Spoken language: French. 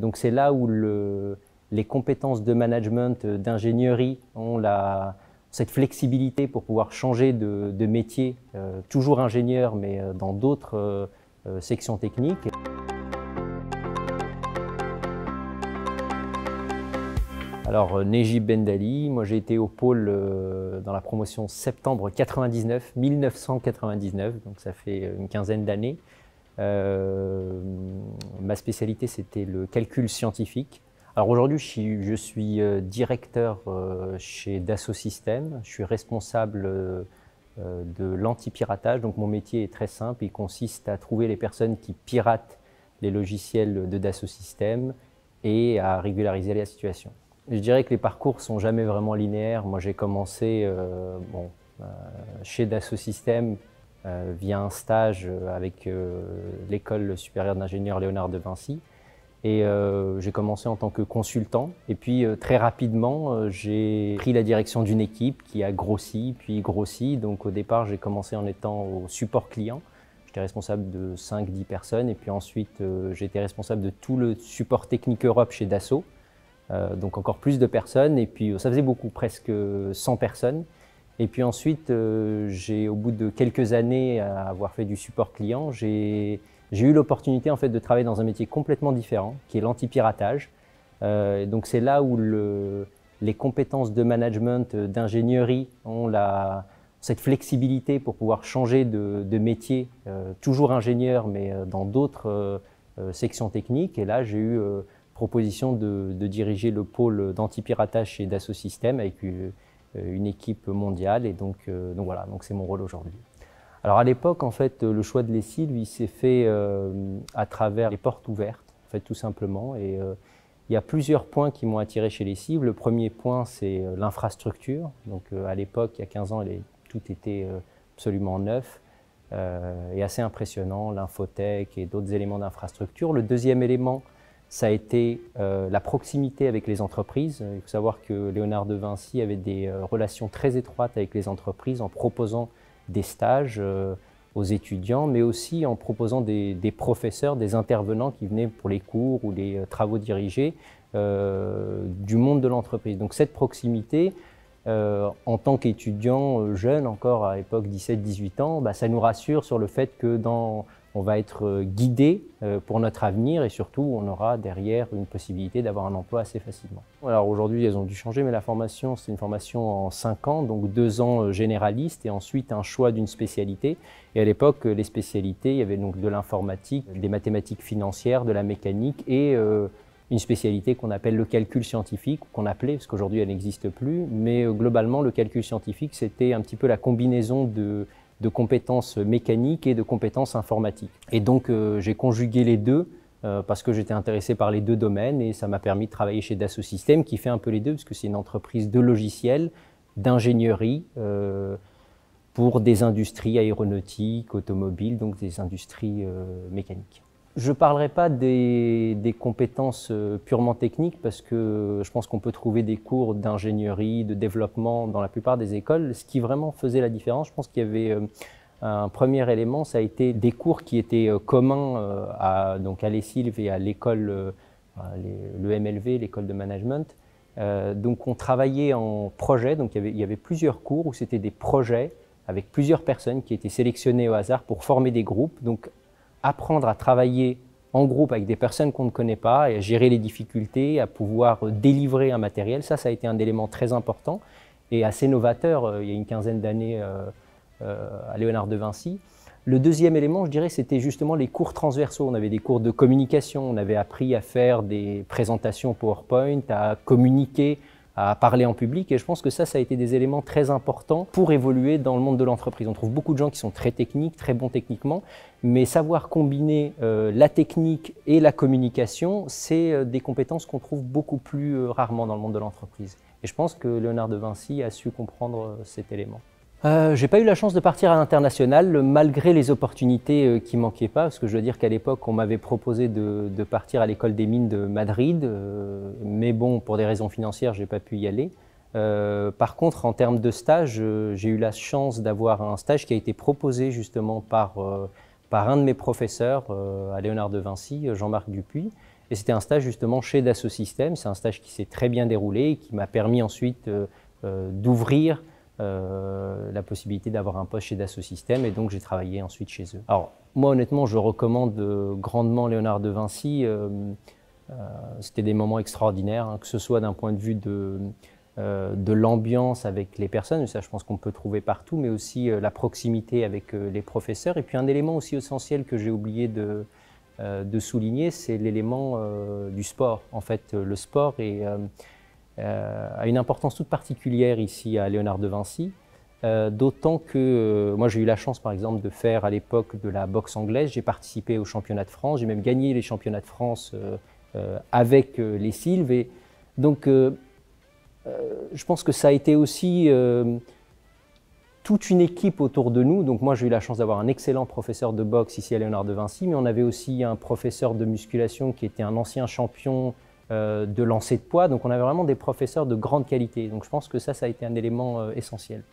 Donc c'est là où les compétences de management, d'ingénierie ont cette flexibilité pour pouvoir changer de métier, toujours ingénieur mais dans d'autres sections techniques. Alors Nejib Bendali, moi j'ai été au pôle dans la promotion septembre 1999, donc ça fait une quinzaine d'années. Ma spécialité c'était le calcul scientifique. Alors aujourd'hui je suis directeur chez Dassault Systèmes, je suis responsable de l'anti-piratage, donc mon métier est très simple, il consiste à trouver les personnes qui piratent les logiciels de Dassault Systèmes et à régulariser la situation. Je dirais que les parcours ne sont jamais vraiment linéaires. Moi, j'ai commencé chez Dassault Systèmes via un stage avec l'école supérieure d'ingénieurs Léonard de Vinci. Et j'ai commencé en tant que consultant. Et puis très rapidement, j'ai pris la direction d'une équipe qui a grossi, puis grossi. Donc au départ, j'ai commencé en étant au support client. J'étais responsable de 5-10 personnes. Et puis ensuite, j'ai été responsable de tout le support technique Europe chez Dassault. Donc encore plus de personnes, et puis ça faisait beaucoup, presque 100 personnes. Et puis ensuite, au bout de quelques années à avoir fait du support client, j'ai eu l'opportunité en fait de travailler dans un métier complètement différent, qui est l'anti-piratage. Donc c'est là où les compétences de management, d'ingénierie ont cette flexibilité pour pouvoir changer de métier, toujours ingénieur, mais dans d'autres sections techniques. Et là, j'ai eu proposition de diriger le pôle d'anti-piratage chez Dassault Systèmes avec une équipe mondiale, et donc voilà, donc c'est mon rôle aujourd'hui. Alors à l'époque, en fait, le choix de l'ESIL, il s'est fait à travers les portes ouvertes, en fait, tout simplement. Et il y a plusieurs points qui m'ont attiré chez l'ESIL. Le premier point, c'est l'infrastructure. Donc à l'époque, il y a 15 ans, tout était absolument neuf et assez impressionnant, l'infotech et d'autres éléments d'infrastructure. Le deuxième élément, ça a été la proximité avec les entreprises. Il faut savoir que Léonard de Vinci avait des relations très étroites avec les entreprises en proposant des stages aux étudiants, mais aussi en proposant des professeurs, des intervenants qui venaient pour les cours ou les travaux dirigés du monde de l'entreprise. Donc cette proximité, en tant qu'étudiant jeune, encore à l'époque 17-18 ans, ça nous rassure sur le fait que on va être guidé pour notre avenir, et surtout on aura derrière une possibilité d'avoir un emploi assez facilement. Alors aujourd'hui elles ont dû changer, mais la formation c'est une formation en 5 ans, donc 2 ans généralistes et ensuite un choix d'une spécialité. Et à l'époque les spécialités, il y avait donc de l'informatique, des mathématiques financières, de la mécanique et une spécialité qu'on appelle le calcul scientifique, qu'on appelait, parce qu'aujourd'hui elle n'existe plus, mais globalement le calcul scientifique c'était un petit peu la combinaison de compétences mécaniques et de compétences informatiques. Et donc j'ai conjugué les deux parce que j'étais intéressé par les deux domaines, et ça m'a permis de travailler chez Dassault Systèmes qui fait un peu les deux, parce que c'est une entreprise de logiciels, d'ingénierie pour des industries aéronautiques, automobiles, donc des industries mécaniques. Je ne parlerai pas des compétences purement techniques, parce que je pense qu'on peut trouver des cours d'ingénierie, de développement dans la plupart des écoles. Ce qui vraiment faisait la différence, je pense qu'il y avait un premier élément, ça a été des cours qui étaient communs à l'ESIL et à l'école, le MLV, l'école de management. Donc on travaillait en projet, donc il y avait plusieurs cours où c'était des projets avec plusieurs personnes qui étaient sélectionnées au hasard pour former des groupes. Donc apprendre à travailler en groupe avec des personnes qu'on ne connaît pas et à gérer les difficultés, à pouvoir délivrer un matériel, ça a été un élément très important et assez novateur il y a une quinzaine d'années à Léonard de Vinci. Le deuxième élément, je dirais, c'était justement les cours transversaux. On avait des cours de communication, on avait appris à faire des présentations PowerPoint, à communiquer, à parler en public, et je pense que ça a été des éléments très importants pour évoluer dans le monde de l'entreprise. On trouve beaucoup de gens qui sont très techniques, très bons techniquement, mais savoir combiner la technique et la communication, c'est des compétences qu'on trouve beaucoup plus rarement dans le monde de l'entreprise. Et je pense que Léonard de Vinci a su comprendre cet élément. J'ai pas eu la chance de partir à l'international, malgré les opportunités qui manquaient pas, parce que je dois dire qu'à l'époque, on m'avait proposé de partir à l'école des mines de Madrid, mais bon, pour des raisons financières, j'ai pas pu y aller. Par contre, en termes de stage, j'ai eu la chance d'avoir un stage qui a été proposé justement par un de mes professeurs à Léonard de Vinci, Jean-Marc Dupuis. Et c'était un stage justement chez Dassault Systèmes. C'est un stage qui s'est très bien déroulé et qui m'a permis ensuite d'ouvrir la possibilité d'avoir un poste chez Dassault Systèmes, et donc j'ai travaillé ensuite chez eux. Alors moi honnêtement je recommande grandement Léonard de Vinci. C'était des moments extraordinaires, hein, que ce soit d'un point de vue de l'ambiance avec les personnes, ça je pense qu'on peut trouver partout, mais aussi la proximité avec les professeurs. Et puis un élément aussi essentiel que j'ai oublié de souligner, c'est l'élément du sport. En fait, le sport a une importance toute particulière ici à Léonard de Vinci, d'autant que moi j'ai eu la chance par exemple de faire à l'époque de la boxe anglaise. J'ai participé aux championnats de France, j'ai même gagné les championnats de France avec les Sylves, et donc je pense que ça a été aussi toute une équipe autour de nous. Donc moi j'ai eu la chance d'avoir un excellent professeur de boxe ici à Léonard de Vinci, mais on avait aussi un professeur de musculation qui était un ancien champion de lancer de poids. Donc on avait vraiment des professeurs de grande qualité. Donc je pense que ça a été un élément essentiel.